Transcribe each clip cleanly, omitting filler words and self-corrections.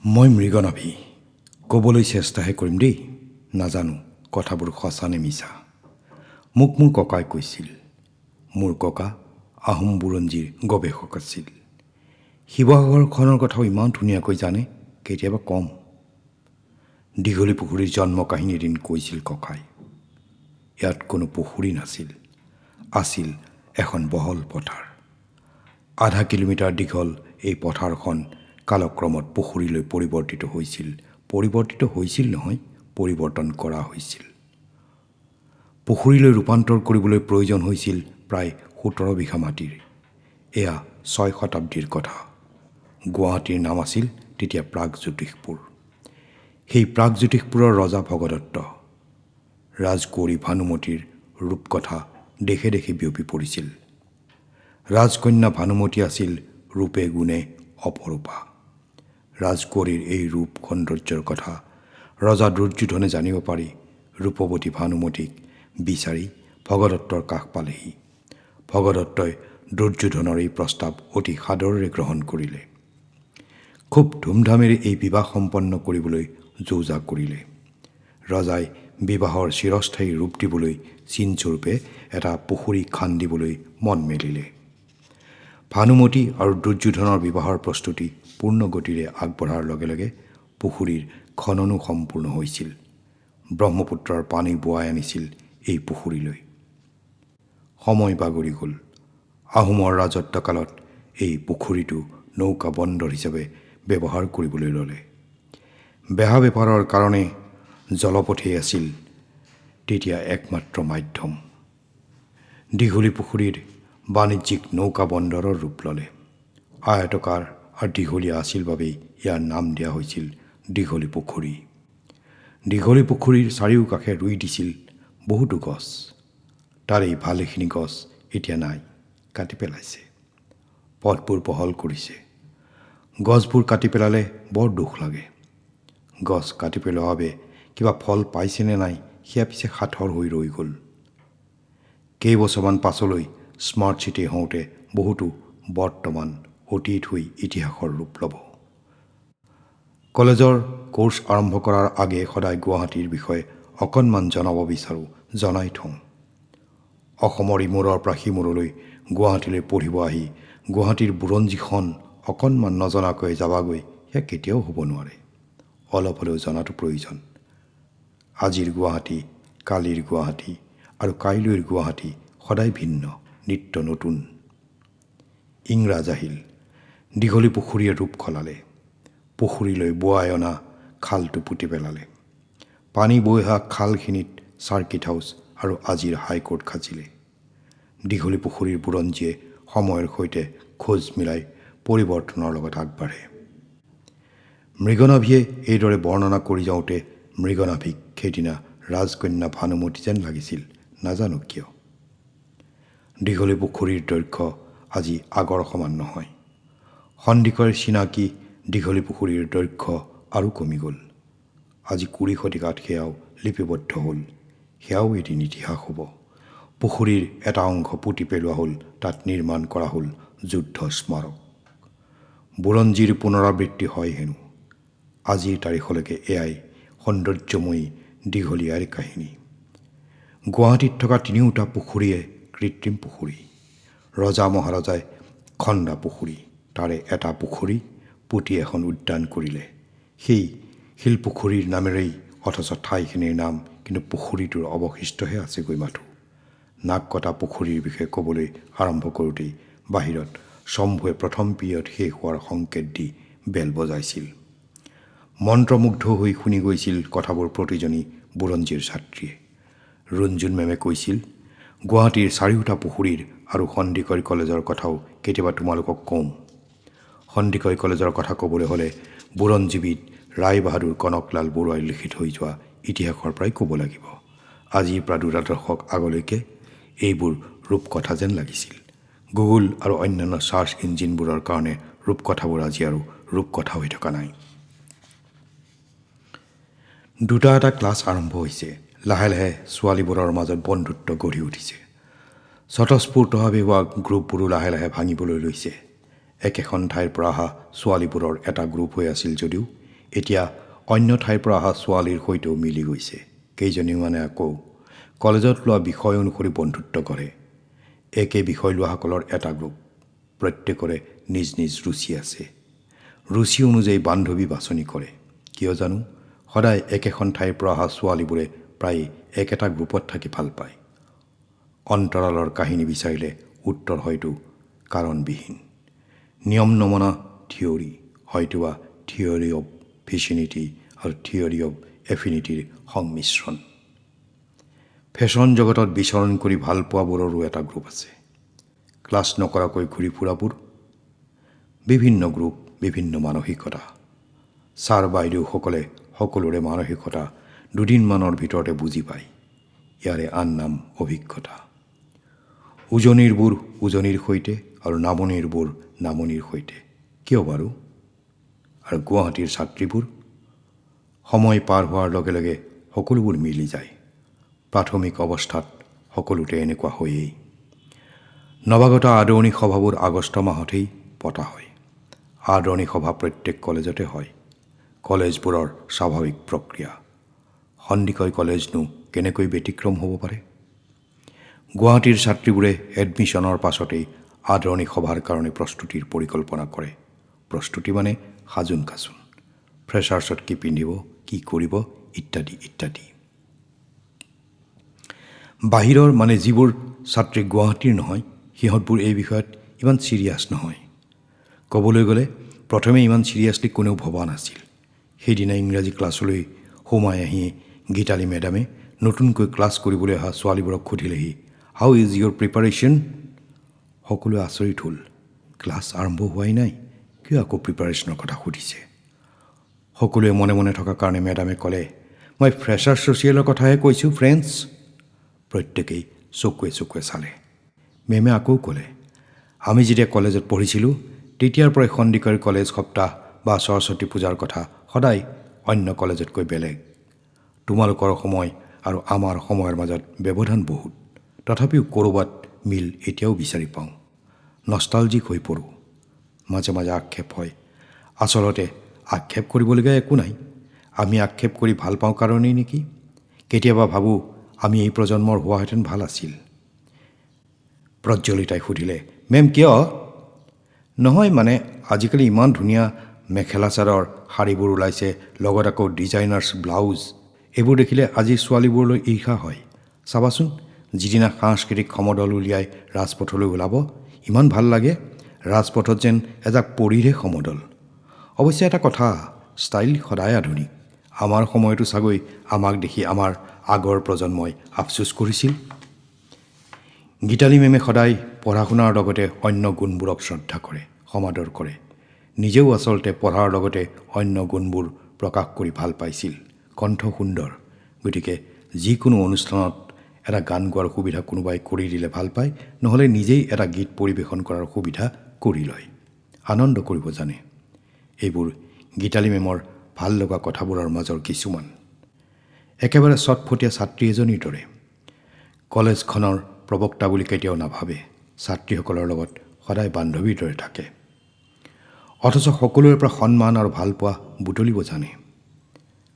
মই মৃগনাভি ক'বলৈ চেষ্টাহে কৰিম দেই। নাজানো কথাবোৰ সঁচা নে মিছা। মোক মোৰ ককাই কৈছিল। মোৰ ককা আহোম বুৰঞ্জীৰ গৱেষক আছিল। শিৱসাগৰখনৰ কথাও ইমান ধুনীয়াকৈ জানে, কেতিয়াবা কম। দীঘলী পুখুৰীৰ জন্ম কাহিনী এদিন কৈছিল ককাই। ইয়াত কোনো পুখুৰী নাছিল, আছিল এখন বহল পথাৰ। আধা কিলোমিটাৰ দীঘল এই পথাৰখন কালক্ৰমত পুখুৰীলৈ পৰিৱৰ্তিত হৈছিল নহয়, পৰিৱৰ্তন কৰা হৈছিল। পুখুৰীলৈ ৰূপান্তৰ কৰিবলৈ প্ৰয়োজন হৈছিল প্ৰায় 17 বিঘা মাটিৰ। এয়া 6 শতাব্দীৰ কথা। গুৱাহাটীৰ নাম আছিল তেতিয়া প্ৰাগজ্যোতিষপুৰ। সেই প্ৰাগজ্যোতিষপুৰৰ ৰজা ভগদত্ত, ৰাজকুঁৱৰী ভানুমতীৰ ৰূপকথা দেশে দেশে বিয়পি পৰিছিল। ৰাজকন্যা ভানুমতী আছিল ৰূপে গুণে অপৰূপা। ৰাজকুঁৱৰীৰ এই ৰূপ সৌন্দৰ্যৰ কথা ৰজা দুৰ্যোধনে জানিব পাৰি ৰূপৱতী ভানুমতীক বিচাৰি ভগদত্তৰ কাষ পালেহি। ভগদত্তই দুৰ্যোধনৰ এই প্ৰস্তাৱ অতি সাদৰেৰে গ্ৰহণ কৰিলে। খুব ধুমধামেৰে এই বিবাহ সম্পন্ন কৰিবলৈ যো-জা কৰিলে। ৰজাই বিবাহৰ চিৰস্থায়ী ৰূপ দিবলৈ চিনস্বৰূপে এটা পুখুৰী খান্দিবলৈ মন মেলিলে। ভানুমতী আৰু দুৰ্যোধনৰ বিবাহৰ প্ৰস্তুতি পূৰ্ণ গতিৰে আগবঢ়াৰ লগে লগে পুখুৰীৰ খননো সম্পূৰ্ণ হৈছিল। ব্ৰহ্মপুত্ৰৰ পানী বোৱাই আনিছিল এই পুখুৰীলৈ। সময় বাগৰি গ'ল। আহোমৰ ৰাজত্বকালত এই পুখুৰীটো নৌকা বন্দৰ হিচাপে ব্যৱহাৰ কৰিবলৈ ল'লে। বেহা বেপাৰৰ কাৰণে জলপথেই আছিল তেতিয়া একমাত্ৰ মাধ্যম। দীঘলী পুখুৰীৰ বাণিজ্যিক নৌকা বন্দৰৰ ৰূপ ল'লে। আয়তকাৰ আৰু দীঘলীয়া আছিল বাবেই ইয়াৰ নাম দিয়া হৈছিল দীঘলী পুখুৰী। দীঘলী পুখুৰীৰ চাৰিওকাষে ৰুই দিছিল বহুতো গছ। তাৰে ভালেখিনি গছ এতিয়া নাই, কাটি পেলাইছে। পথবোৰ বহল কৰিছে। গছবোৰ কাটি পেলালে বৰ দুখ লাগে। গছ কাটি পেলোৱাৰ বাবে কিবা ফল পাইছেনে নাই সেয়া পিছে সাঁথৰ হৈ ৰৈ গ'ল। কেইবছৰমান পাছলৈ স্মাৰ্ট চিটি হওঁতে বহুতো বৰ্তমান অতীত হৈ ইতিহাসৰ ৰূপ ল'ব। কলেজৰ কোৰ্চ আৰম্ভ কৰাৰ আগেয়ে সদায় গুৱাহাটীৰ বিষয়ে অকণমান জনাব বিচাৰোঁ, জনাই থওঁ। অসমৰ ইমূৰৰ পৰা সিমূৰলৈ গুৱাহাটীলৈ পঢ়িব আহি গুৱাহাটীৰ বুৰঞ্জীখন অকণমান নজনাকৈ যাবাগৈ, সেয়া কেতিয়াও হ'ব নোৱাৰে। অলপ হ'লেও জনাটো প্ৰয়োজন। আজিৰ গুৱাহাটী, কালিৰ গুৱাহাটী আৰু কাইলৈৰ গুৱাহাটী সদায় ভিন্ন, নিত্য নতুন। ইংৰাজ আহিল, দীঘলী পুখুৰীয়ে ৰূপ সলালে। পুখুৰীলৈ বোৱাই অনা খালটো পুতি পেলালে। পানী বৈ অহা খালখিনিত চাৰ্কিট হাউচ আৰু আজিৰ হাইকোৰ্ট সাজিলে। দীঘলী পুখুৰীৰ বুৰঞ্জীয়ে সময়ৰ সৈতে খোজ মিলাই পৰিৱৰ্তনৰ লগত আগবাঢ়ে। মৃগনাভীয়ে এইদৰে বৰ্ণনা কৰি যাওঁতে মৃগনাভীক সেইদিনা ৰাজকন্যা ভানুমতী যেন লাগিছিল, নাজানো কিয়। দীঘলী পুখুৰীৰ দৈৰ্ঘ্য আজি আগৰ সমান নহয়। সন্দিকৈ চিনাকি দীঘলী পুখুৰীৰ দৈৰ্ঘ্য আৰু কমি গ'ল। আজি 20 শতিকাত সেয়াও লিপিবদ্ধ হ'ল। সেয়াও এদিন ইতিহাস হ'ব। পুখুৰীৰ এটা অংশ পুতি পেলোৱা হ'ল, তাত নিৰ্মাণ কৰা হ'ল যুদ্ধ স্মাৰক। বুৰঞ্জীৰ পুনৰাবৃত্তি হয় হেনো। আজিৰ তাৰিখলৈকে এয়াই সৌন্দৰ্যময়ী দীঘলীয়াৰ কাহিনী। গুৱাহাটীত থকা 3টা পুখুৰীয়ে কৃত্ৰিম পুখুৰী। ৰজা মহাৰজাই খন্দা পুখুৰী, তাৰে এটা পুখুৰী পুতি এখন উদ্যান কৰিলে। সেই শিলপুখুৰীৰ নামেৰেই অথচ ঠাইখিনিৰ নাম, কিন্তু পুখুৰীটোৰ অৱশিষ্টহে আছেগৈ মাথো। নাক কটা পুখুৰীৰ বিষয়ে ক'বলৈ আৰম্ভ কৰোঁতেই বাহিৰত শম্ভুৱে প্ৰথম পিৰিয়ড শেষ হোৱাৰ সংকেত দি বেল বজাইছিল। মন্ত্ৰমুগ্ধ হৈ শুনি গৈছিল কথাবোৰ প্ৰতিজনী বুৰঞ্জীৰ ছাত্ৰীয়ে। ৰুণজুণ মেমে কৈছিল, গুৱাহাটীৰ 4টা পুখুৰীৰ আৰু সন্দিকৈ কলেজৰ কথাও কেতিয়াবা তোমালোকক কওঁ। সন্দিকৈ কলেজৰ কথা ক'বলৈ হ'লে বুৰঞ্জীবিদ ৰায়বাহাদুৰ কনকলাল বৰুৱাই লিখি থৈ যোৱা ইতিহাসৰ পৰাই ক'ব লাগিব। আজিৰ পৰা 2 দশক আগলৈকে এইবোৰ ৰূপকথা যেন লাগিছিল। গুগল আৰু অন্যান্য চাৰ্চ ইঞ্জিনবোৰৰ কাৰণে ৰূপকথাবোৰ আজি আৰু ৰূপকথা হৈ থকা নাই। 2টা ক্লাছ আৰম্ভ হৈছে। লাহে লাহে ছোৱালীবোৰৰ মাজত বন্ধুত্ব গঢ়ি উঠিছে। স্বতঃস্ফূৰ্তভাৱে হোৱা গ্ৰুপবোৰো লাহে লাহে ভাঙিবলৈ লৈছে। একেখন ঠাইৰ পৰা অহা ছোৱালীবোৰৰ এটা গ্ৰুপ হৈ আছিল যদিও এতিয়া অন্য ঠাইৰ পৰা অহা ছোৱালীৰ সৈতেও মিলি গৈছে। কেইজনীমানে আকৌ কলেজত লোৱা বিষয় অনুসৰি বন্ধুত্ব কৰে। একে বিষয় লোৱাসকলৰ এটা গ্ৰুপ, প্ৰত্যেকৰে নিজ নিজ ৰুচি আছে। ৰুচি অনুযায়ী বান্ধৱী বাছনি কৰে। কিয় জানো সদায় একেখন ঠাইৰ পৰা অহা ছোৱালীবোৰে প্ৰায় একেটা গ্ৰুপত থাকি ভাল পায়। অন্তৰালৰ কাহিনী বিচাৰিলে উত্তৰ হয়তো কাৰণবিহীন। নিয়ম নমনা থিয়ৰী, হয়তোবা থিয়ৰী অৱ ভিচিনিটি আৰু থিয়ৰী অৱ এফিনিটিৰ সংমিশ্ৰণ। ফেশ্বন জগতত বিচৰণ কৰি ভাল পোৱাবোৰৰো এটা গ্ৰুপ আছে। ক্লাছ নকৰাকৈ ঘূৰি ফুৰাবোৰ। বিভিন্ন গ্ৰুপ, বিভিন্ন মানসিকতা। ছাৰ বাইদেউসকলে সকলোৰে মানসিকতা দুদিনমানৰ ভিতৰতে বুজি পায়। ইয়াৰে আন নাম অভিজ্ঞতা। উজনিৰবোৰ উজনিৰ সৈতে আৰু নামনিৰবোৰ নামনিৰ সৈতে। কিয় বাৰু? আৰু গুৱাহাটীৰ ছাত্ৰীবোৰ? সময় পাৰ হোৱাৰ লগে লগে সকলোবোৰ মিলি যায়। প্ৰাথমিক অৱস্থাত সকলোতে এনেকুৱা হয়েই। নৱাগত আদৰণি সভাবোৰ আগষ্ট মাহতেই পতা হয়। আদৰণি সভা প্ৰত্যেক কলেজতে হয়। কলেজবোৰৰ স্বাভাৱিক প্ৰক্ৰিয়া। সন্দিকৈ কলেজনো কেনেকৈ ব্যতিক্ৰম হ'ব পাৰে? গুৱাহাটীৰ ছাত্ৰীবোৰে এডমিশ্যনৰ পাছতেই আদৰণি সভাৰ কাৰণে প্ৰস্তুতিৰ পৰিকল্পনা কৰে। প্ৰস্তুতি মানে সাজোন কাচোন। ফ্ৰেছাৰ্ছত কি পিন্ধিব, কি কৰিব ইত্যাদি ইত্যাদি। বাহিৰৰ মানে যিবোৰ ছাত্ৰী গুৱাহাটীৰ নহয়, সিহঁতবোৰ এই বিষয়ত ইমান ছিৰিয়াছ নহয়। ক'বলৈ গ'লে প্ৰথমে ইমান ছিৰিয়াছলি কোনেও ভবা নাছিল। সেইদিনা ইংৰাজী ক্লাছলৈ সোমাই আহি গীতালি মেডামে নতুনকৈ ক্লাছ কৰিবলৈ অহা ছোৱালীবোৰক সুধিলেহি, হাউ ইজ ইয়'ৰ প্ৰিপাৰেশ্যন? সকলোৱে আচৰিত হ'ল। ক্লাছ আৰম্ভ হোৱাই নাই, কিয় আকৌ প্ৰিপাৰেশ্যনৰ কথা সুধিছে? সকলোৱে মনে মনে থকা কাৰণে মেডামে ক'লে, মই ফ্ৰেছাৰ ছ'চিয়েলৰ কথাহে কৈছোঁ ফ্ৰেণ্ডছ। প্ৰত্যেকেই চকুৱে চকুৱে চালে। মেমে আকৌ ক'লে, আমি যেতিয়া কলেজত পঢ়িছিলোঁ তেতিয়াৰ পৰাই সন্দিকৈ কলেজ সপ্তাহ বা সৰস্বতী পূজাৰ কথা সদায় অন্য কলেজতকৈ বেলেগ। তোমালোকৰ সময় আৰু আমাৰ সময়ৰ মাজত ব্যৱধান বহুত। তথাপিও ক'ৰবাত মিল এতিয়াও বিচাৰি পাওঁ। নষ্টালজিক হৈ পৰোঁ। মাজে মাজে আক্ষেপ হয়। আচলতে আক্ষেপ কৰিবলগীয়া একো নাই। আমি আক্ষেপ কৰি ভাল পাওঁ কাৰণেই নেকি? কেতিয়াবা ভাবোঁ আমি এই প্ৰজন্মৰ হোৱাহেঁতেন ভাল আছিল। প্ৰজ্বলিতাই সুধিলে, মেম কিয়? নহয় মানে আজিকালি ইমান ধুনীয়া মেখেলা চাদৰ শাড়ীবোৰ ওলাইছে, লগত আকৌ ডিজাইনাৰ্ছ ব্লাউজ। এইবোৰ দেখিলে আজিৰ ছোৱালীবোৰলৈ ঈৰ্ষা হয়। চাবাচোন, যিদিনা সাংস্কৃতিক সমদল উলিয়াই ৰাজপথলৈ ওলাব, ইমান ভাল লাগে। ৰাজপথত যেন এজাক পৰীৰহে সমদল। অৱশ্যে এটা কথা, ষ্টাইল সদায় আধুনিক। আমাৰ সময়তো চাগৈ আমাক দেখি আমাৰ আগৰ প্ৰজন্মই আফচোচ কৰিছিল। গীতালি মেমে সদায় পঢ়া শুনাৰ লগতে অন্য গুণবোৰক শ্ৰদ্ধা কৰে, সমাদৰ কৰে। নিজেও আচলতে পঢ়াৰ লগতে অন্য গুণবোৰ প্ৰকাশ কৰি ভাল পাইছিল। কণ্ঠ সুন্দৰ, গতিকে যিকোনো অনুষ্ঠানত এটা গান গোৱাৰ সুবিধা কোনোবাই কৰি দিলে ভাল পায়, নহ'লে নিজেই এটা গীত পৰিৱেশন কৰাৰ সুবিধা কৰি লয়। আনন্দ কৰিব জানে। এইবোৰ গীতালি মেমৰ ভাল লগা কথাবোৰৰ মাজৰ কিছুমান। একেবাৰে চটফটীয়া ছাত্ৰী এজনীৰ দৰে। কলেজখনৰ প্ৰবক্তা বুলি কেতিয়াও নাভাবে। ছাত্ৰীসকলৰ লগত সদায় বান্ধৱীৰ দৰে থাকে। অথচ সকলোৰে পৰা সন্মান আৰু ভালপোৱা বুটলিব জানে।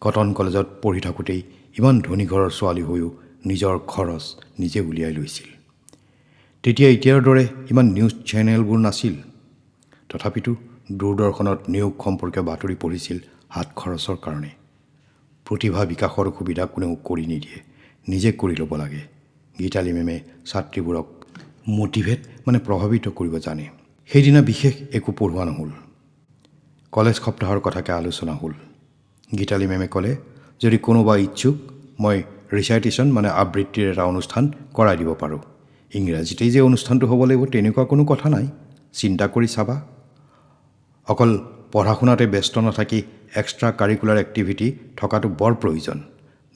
কটন কলেজত পঢ়ি থাকোঁতেই ইমান ধনী ঘৰৰ ছোৱালী হৈও নিজৰ খৰচ নিজে উলিয়াই লৈছিল। তেতিয়া এতিয়াৰ দৰে ইমান নিউজ চেনেলবোৰ নাছিল। তথাপিতো দূৰদৰ্শনত নিয়োগ সম্পৰ্কীয় বাতৰি পঢ়িছিল হাত খৰচৰ কাৰণে। প্ৰতিভা বিকাশৰ সুবিধা কোনেও কৰি নিদিয়ে, নিজে কৰি ল'ব লাগে। গীতালি মেমে ছাত্ৰীবোৰক মটিভেট মানে প্ৰভাৱিত কৰিব জানে। সেইদিনা বিশেষ একো পঢ়োৱা নহ'ল। কলেজ সপ্তাহৰ কথাকে আলোচনা হ'ল। গীতালি মেমে ক'লে, যদি কোনোবা ইচ্ছুক মই ৰিচাইটেশ্যন মানে আবৃত্তিৰ এটা অনুষ্ঠান কৰাই দিব পাৰোঁ। ইংৰাজীতেই যে অনুষ্ঠানটো হ'ব লাগিব তেনেকুৱা কোনো কথা নাই, চিন্তা কৰি চাবা। অকল পঢ়া শুনাতে ব্যস্ত নাথাকি এক্সট্ৰা কাৰিকুলাৰ এক্টিভিটি থকাটো বৰ প্ৰয়োজন।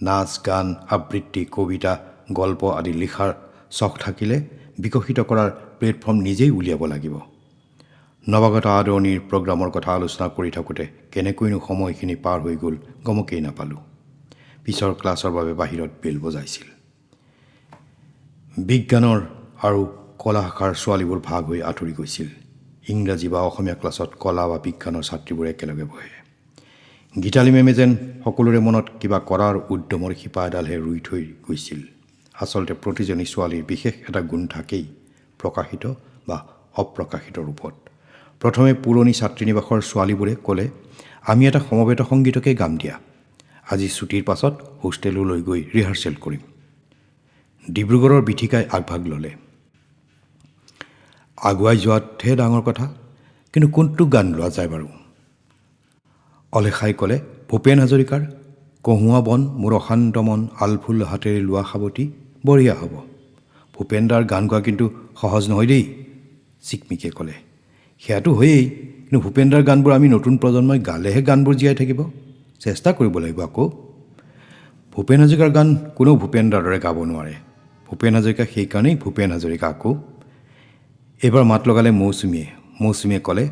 নাচ গান আবৃত্তি কবিতা গল্প আদি লিখাৰ চখ থাকিলে বিকশিত কৰাৰ প্লেটফৰ্ম নিজেই উলিয়াব লাগিব। নৱাগত আদৰণিৰ প্ৰগ্ৰামৰ কথা আলোচনা কৰি থাকোঁতে কেনেকৈনো সময়খিনি পাৰ হৈ গ'ল গমকেই নাপালোঁ। পিছৰ ক্লাছৰ বাবে বাহিৰত বেল বজাইছিল। বিজ্ঞানৰ আৰু কলা শাখাৰ ছোৱালীবোৰ ভাগ হৈ আঁতৰি গৈছিল। ইংৰাজী বা অসমীয়া ক্লাছত কলা বা বিজ্ঞানৰ ছাত্ৰীবোৰ একেলগে বহে। গীতালি মেমে যেন সকলোৰে মনত কিবা কৰাৰ উদ্যমৰ শিপা এডালহে ৰুই থৈ গৈছিল। আচলতে প্ৰতিজনী ছোৱালীৰ বিশেষ এটা গুণ থাকেই, প্ৰকাশিত বা অপ্ৰকাশিত ৰূপত। প্ৰথমে পুৰণি ছাত্ৰীনিবাসৰ ছোৱালীবোৰে ক'লে, আমি এটা সমবেত সংগীতকে গাম দিয়া, আজি ছুটিৰ পাছত হোষ্টেললৈ গৈ ৰিহাৰ্চেল কৰিম। ডিব্ৰুগড়ৰ বিথিকাই আগভাগ ল'লে। আগুৱাই যোৱাতহে ডাঙৰ কথা, কিন্তু কোনটো গান লোৱা যায় বাৰু? অলেখাই ক'লে, ভূপেন হাজৰিকাৰ কহুৱা বন মোৰ অশান্ত মন আলফুল হাতেৰে লোৱা সাৱটি বঢ়িয়া হ'ব। ভূপেন দাৰ গান গোৱা কিন্তু সহজ নহয় দেই, চিকমিকে ক'লে। সেয়াটো হয়েই, কিন্তু ভূপেন দাৰ গানবোৰ আমি নতুন প্ৰজন্মই গালেহে গানবোৰ জীয়াই থাকিব, চেষ্টা কৰিব লাগিব আকৌ। ভূপেন হাজৰিকাৰ গান কোনেও ভূপেন দাৰ দৰে গাব নোৱাৰে। ভূপেন হাজৰিকা সেইকাৰণেই ভূপেন হাজৰিকা আকৌ। এইবাৰ মাত লগালে মৌচুমীয়ে ক'লে,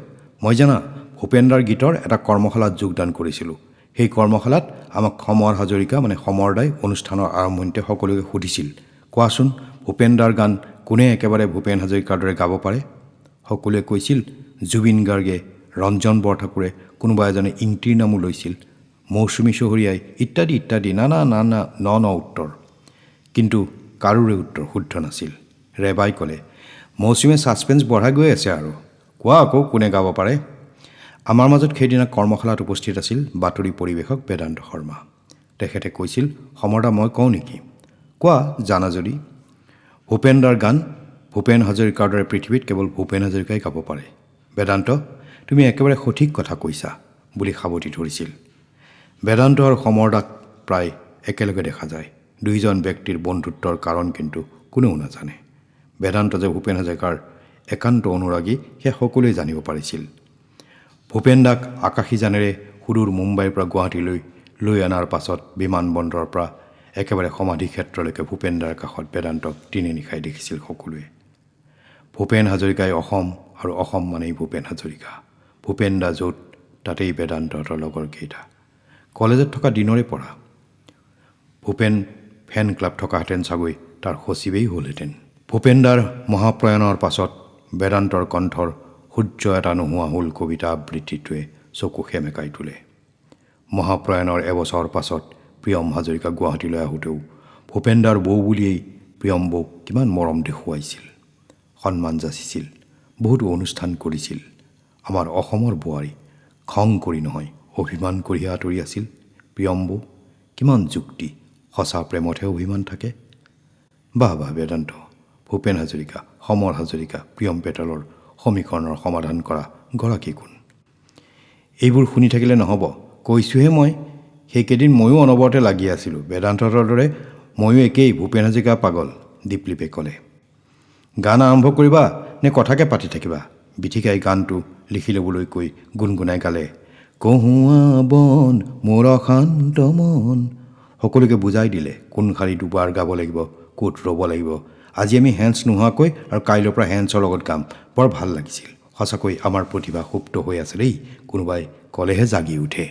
মই জানা ভূপেন দাৰ গীতৰ এটা কৰ্মশালাত যোগদান কৰিছিলোঁ। সেই কৰ্মশালাত আমাক সমৰ হাজৰিকা মানে সমৰ দাই অনুষ্ঠানৰ আৰম্ভণিতে সকলোকে সুধিছিল, কোৱাচোন ভূপেন দাৰ গান কোনে একেবাৰে ভূপেন হাজৰিকাৰ দৰে গাব পাৰে? সকলোৱে কৈছিল জুবিন গাৰ্গে, ৰঞ্জন বৰঠাকুৰে, কোনোবা এজনে ইন্তিৰ নামো লৈছিল, মৌচুমী চহৰীয়াই ইত্যাদি ইত্যাদি নানা উত্তৰ। কিন্তু কাৰোৰে উত্তৰ শুদ্ধ নাছিল। ৰেবাই ক'লে, মৌচুমীয়ে ছাছপেঞ্চ বঢ়াই গৈ আছে আৰু, কোৱা আকৌ কোনে গাব পাৰে? আমাৰ মাজত সেইদিনা কৰ্মশালাত উপস্থিত আছিল বাতৰি পৰিৱেশক বেদান্ত শৰ্মা। তেখেতে কৈছিল, সমৰদা মই কওঁ নেকি? কোৱা জানা যদি। ভূপেন দাৰ গান ভূপেন হাজৰিকাৰ দৰে পৃথিৱীত কেৱল ভূপেন হাজৰিকাই গাব পাৰে। বেদান্ত, তুমি একেবাৰে সঠিক কথা কৈছা বুলি সাৱটি ধৰিছিল। বেদান্ত আৰু সমৰদাক প্ৰায় একেলগে দেখা যায়। দুইজন ব্যক্তিৰ বন্ধুত্বৰ কাৰণ কিন্তু কোনেও নাজানে। বেদান্ত যে ভূপেন হাজৰিকাৰ একান্ত অনুৰাগী সেয়া সকলোৱে জানিব পাৰিছিল। ভূপেন দাক আকাশীযানেৰে সুদূৰ মুম্বাইৰ পৰা গুৱাহাটীলৈ লৈ অনাৰ পাছত বিমানবন্দৰৰ পৰা একেবাৰে সমাধি ক্ষেত্ৰলৈকে ভূপেন দাৰ কাষত বেদান্তক দিনে নিশাই দেখিছিল সকলোৱে। ভূপেন হাজৰিকাই অসম আৰু অসম মানেই ভূপেন হাজৰিকা। ভূপেন দা য'ত তাতেই বেদান্তহঁতৰ লগৰকেইটা। কলেজত থকা দিনৰে পৰা ভূপেন ফেন ক্লাব থকাহেঁতেন চাগৈ তাৰ সচিবেই হ'লহেঁতেন। ভূপেন দাৰ মহাপ্ৰয়াণৰ পাছত বেদান্তৰ কণ্ঠৰ সূৰ্য এটা নোহোৱা হ'ল কবিতা আবৃত্তিটোৱে চকু সেমেকাই তোলে। মহাপ্ৰয়াণৰ এবছৰ পাছত প্ৰিয়ম হাজৰিকা গুৱাহাটীলৈ আহোঁতেও ভূপেন দাৰ বৌ বুলিয়েই প্ৰিয়ম বৌক কিমান মৰম দেখুৱাইছিল, সন্মান যাচিছিল, বহুতো অনুষ্ঠান কৰিছিল। আমাৰ অসমৰ বোৱাৰী খং কৰি নহয়, অভিমান কৰিহে আঁতৰি আছিল প্ৰিয়ম বৌ। কিমান যুক্তি, সঁচা প্ৰেমতহে অভিমান থাকে। বাহ বেদান্ত, ভূপেন হাজৰিকা, সমৰ হাজৰিকা, প্ৰিয়ম পেটেলৰ সমীকৰণৰ সমাধান কৰা গৰাকী কোন? এইবোৰ শুনি থাকিলে নহ'ব, কৈছোঁহে মই। সেইকেইদিন ময়ো অনবৰতে লাগি আছিলোঁ। বেদান্তহঁতৰ দৰে ময়ো একেই ভূপেন হাজৰিকা পাগল, দীপলিপে ক'লে। গান আৰম্ভ কৰিবা নে কথাকে পাতি থাকিবা? বিথিকাই গানটো লিখি ল'বলৈ কৈ গুণগুণাই গালে, কহুৱা বন মোৰ অশান্ত মন। সকলোকে বুজাই দিলে কোন শাৰী দুবাৰ গাব লাগিব, ক'ত ৰ'ব লাগিব। আজি আমি হেণ্ডছ নোহোৱাকৈ আৰু কাইলৈৰ পৰা হেণ্ডছৰ লগত গাম। বৰ ভাল লাগিছিল। সঁচাকৈ আমাৰ প্ৰতিভা সুপ্ত হৈ আছে দেই, কোনোবাই ক'লেহে জাগি উঠে।